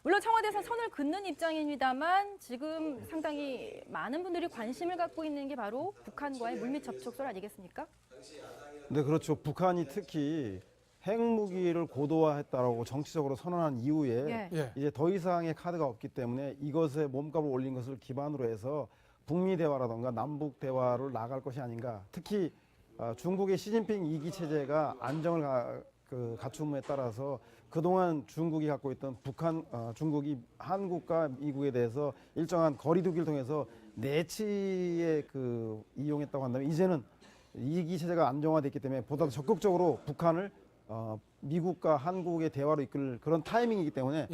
물론 청와대에서 선을 긋는 입장입니다만 지금 상당히 많은 분들이 관심을 갖고 있는 게 바로 북한과의 물밑 접촉설 아니겠습니까? 네, 그렇죠. 북한이 특히 핵무기를 고도화했다라고 정치적으로 선언한 이후에 예. 이제 더 이상의 카드가 없기 때문에 이것에 몸값을 올린 것을 기반으로 해서 북미 대화라든가 남북 대화를 나갈 것이 아닌가. 특히 중국의 시진핑 2기 체제가 안정을 갖춤에 따라서 그동안 중국이 갖고 있던 중국이 한국과 미국에 대해서 일정한 거리두기를 통해서 내치에 이용했다고 한다면 이제는 2기 체제가 안정화됐기 때문에 보다 더 적극적으로 북한을 미국과 한국의 대화로 이끌 그런 타이밍이기 때문에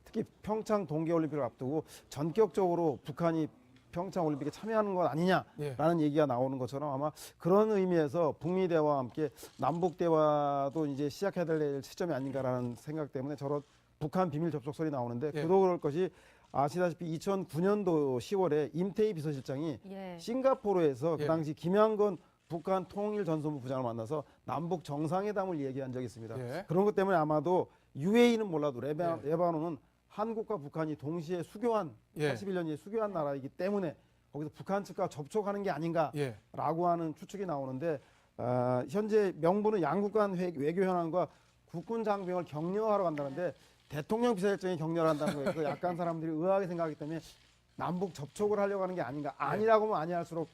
특히 평창 동계올림픽을 앞두고 전격적으로 북한이 평창 올림픽에 참여하는 것 아니냐라는 얘기가 나오는 것처럼 아마 그런 의미에서 북미 대화와 함께 남북 대화도 이제 시작해야 될 시점이 아닌가라는 생각 때문에 저런 북한 비밀 접촉설이 나오는데 그도 그럴 것이 아시다시피 2009년도 10월에 임태희 비서실장이 싱가포르에서 그 당시 김양건 북한 통일전선부 부장을 만나서 남북 정상회담을 얘기한 적이 있습니다. 그런 것 때문에 아마도 UAE는 몰라도 레바논은 한국과 북한이 동시에 수교한 81년에 수교한 나라이기 때문에 거기서 북한 측과 접촉하는 게 아닌가라고 하는 추측이 나오는데 현재 명분은 양국 간 외교 현안과 국군 장병을 격려하러 간다는데 대통령 비서실장이 격려를 한다는 거에서 약간 사람들이 의아하게 생각하기 때문에 남북 접촉을 하려고 하는 게 아닌가. 아니라고 하면 아니할수록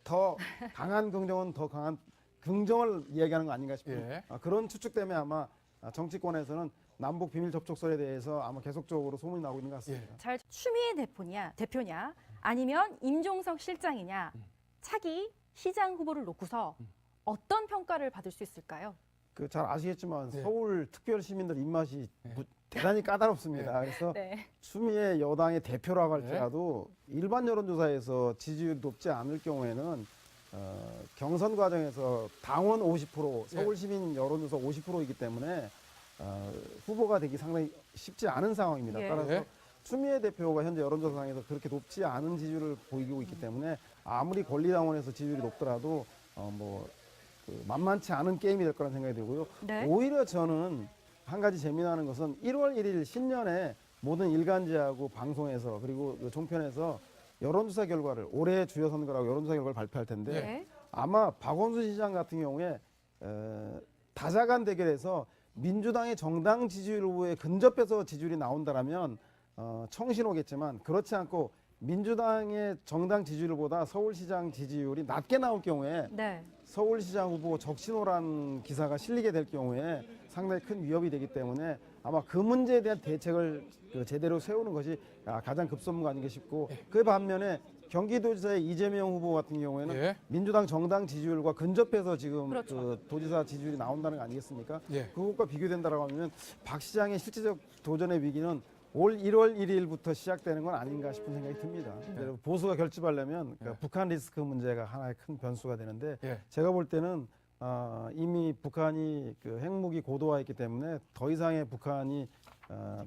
더 강한 긍정은 더 강한 긍정을 이야기하는 거 아닌가 싶은 그런 추측 때문에 아마 정치권에서는 남북 비밀 접촉설에 대해서 아마 계속적으로 소문이 나오고 있는 것 같습니다. 추미애 대표냐 아니면 임종석 실장이냐 차기 시장 후보를 놓고서 어떤 평가를 받을 수 있을까요? 잘 아시겠지만 서울 특별 시민들 입맛이 대단히 까다롭습니다. 그래서 추미애 여당의 대표라고 할지라도 일반 여론조사에서 지지율이 높지 않을 경우에는 경선 과정에서 당원 50%, 서울 시민 여론조사 50%이기 때문에 후보가 되기 상당히 쉽지 않은 상황입니다. 따라서 추미애 대표가 현재 여론조사상에서 그렇게 높지 않은 지지율을 보이고 있기 때문에 아무리 권리당원에서 지지율이 높더라도 만만치 않은 게임이 될 거라는 생각이 들고요. 오히려 저는 한 가지 재미나는 것은 1월 1일 신년에 모든 일간지하고 방송에서 그리고 종편에서 여론조사 결과를 올해 주요 선거라고 여론조사 결과를 발표할 텐데 아마 박원순 시장 같은 경우에 다자간 대결에서 민주당의 정당 지지율 후에 근접해서 지지율이 나온다라면 청신호겠지만 그렇지 않고 민주당의 정당 지지율보다 서울시장 지지율이 낮게 나올 경우에 서울시장 후보 적신호란 기사가 실리게 될 경우에 상당히 큰 위협이 되기 때문에 아마 그 문제에 대한 대책을 제대로 세우는 것이 가장 급선무가 아닌가 싶고 그 반면에 경기도지사의 이재명 후보 같은 경우에는 민주당 정당 지지율과 근접해서 지금 도지사 지지율이 나온다는 거 아니겠습니까? 그것과 비교된다라고 하면 박 시장의 실질적 도전의 위기는 올 1월 1일부터 시작되는 건 아닌가 싶은 생각이 듭니다. 보수가 결집하려면 북한 리스크 문제가 하나의 큰 변수가 되는데 제가 볼 때는 이미 북한이 핵무기 고도화했기 때문에 더 이상의 북한이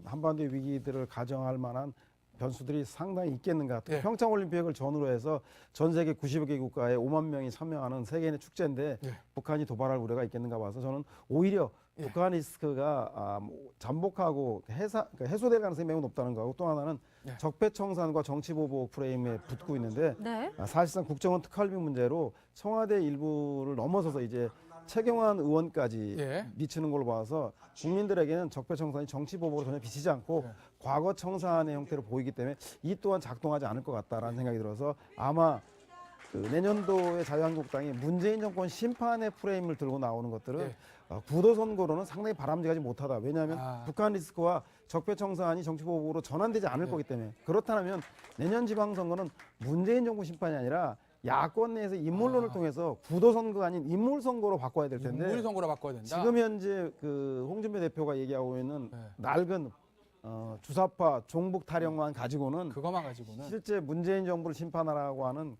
한반도의 위기들을 가정할 만한 변수들이 상당히 있겠는가. 평창올림픽을 전후로 해서 전 세계 90여 개 국가에 5만 명이 참여하는 세계인의 축제인데 북한이 도발할 우려가 있겠는가 봐서 저는 오히려 북한 리스크가 잠복하고 해소될 가능성이 매우 높다는 거하고 또 하나는 적폐청산과 정치보복 프레임에 붙고 있는데 사실상 국정원 특활비 문제로 청와대 일부를 넘어서서 이제 최경환 의원까지 미치는 걸로 봐서 국민들에게는 적폐청산이 정치보복으로 전혀 비치지 않고 과거 청산의 형태로 보이기 때문에 이 또한 작동하지 않을 것 같다라는 생각이 들어서 아마 내년도에 자유한국당이 문재인 정권 심판의 프레임을 들고 나오는 것들은 구도선거로는 상당히 바람직하지 못하다. 왜냐하면 북한 리스크와 적폐청산이 정치보복으로 전환되지 않을 거기 때문에 그렇다면 내년 지방선거는 문재인 정부 심판이 아니라 야권 내에서 인물론을 통해서 구도선거가 아닌 인물선거로 바꿔야 될 텐데 인물선거로 바꿔야 된다. 지금 현재 홍준표 대표가 얘기하고 있는 낡은 주사파 종북 타령만 가지고는 그것만 가지고는 실제 문재인 정부를 심판하라고 하는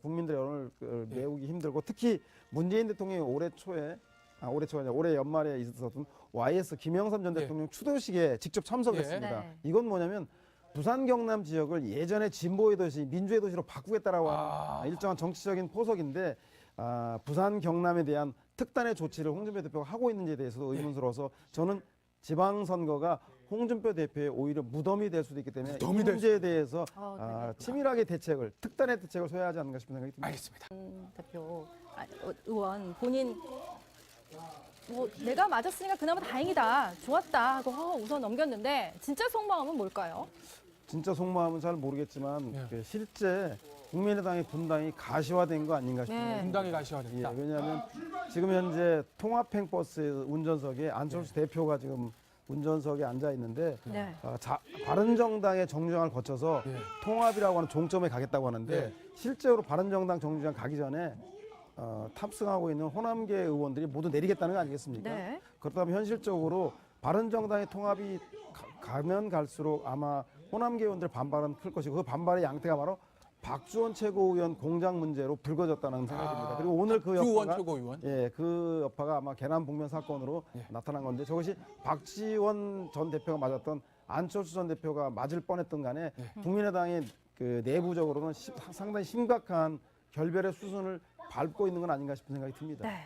국민들의 여론을 메우기 힘들고 특히 문재인 대통령이 올해 연말에 있었던 YS 김영삼 전 대통령 추도식에 직접 참석했습니다. 이건 뭐냐면 부산 경남 지역을 예전에 진보의 도시, 민주의 도시로 바꾸겠다라고 하는 일정한 정치적인 포석인데 부산 경남에 대한 특단의 조치를 홍준표 대표가 하고 있는지에 대해서도 의문스러워서 저는 지방선거가 홍준표 대표의 오히려 무덤이 될 수도 있기 때문에 이 무덤이 될 문제에 대해서 네. 치밀하게 대책을 특단의 대책을 써야 하지 않는가 싶은 생각이 듭니다. 알겠습니다. 대표 의원 본인 뭐 내가 맞았으니까 그나마 다행이다 좋았다 하고 우선 넘겼는데 진짜 속마음은 뭘까요? 진짜 속마음은 잘 모르겠지만 예. 그 실제 국민의당의 분당이 가시화된 거 아닌가 싶습니다. 네. 분당이 예, 가시화됐다. 왜냐하면 지금 현재 통합행버스 운전석에 안철수 대표가 지금 운전석에 앉아 있는데 네. 바른정당의 정주장을 거쳐서 예. 통합이라고 하는 종점에 가겠다고 하는데 예. 실제로 바른정당 정주장 가기 전에 탑승하고 있는 호남계 의원들이 모두 내리겠다는 거 아니겠습니까? 네. 그렇다면 현실적으로 바른정당의 통합이 가면 갈수록 아마 호남계 의원들 반발은 클 것이고 그 반발의 양태가 바로 박지원 최고위원 공작 문제로 불거졌다는 생각이 듭니다. 그리고 오늘 그 박지원 여파가 최고위원. 그 여파가 아마 계남 북면 사건으로 예. 나타난 건데 저것이 박지원 전 대표가 맞았던 안철수 전 대표가 맞을 뻔했던 간에 국민의당의 그 내부적으로는 상당히 심각한 결별의 수순을 밟고 있는 건 아닌가 싶은 생각이 듭니다. 네.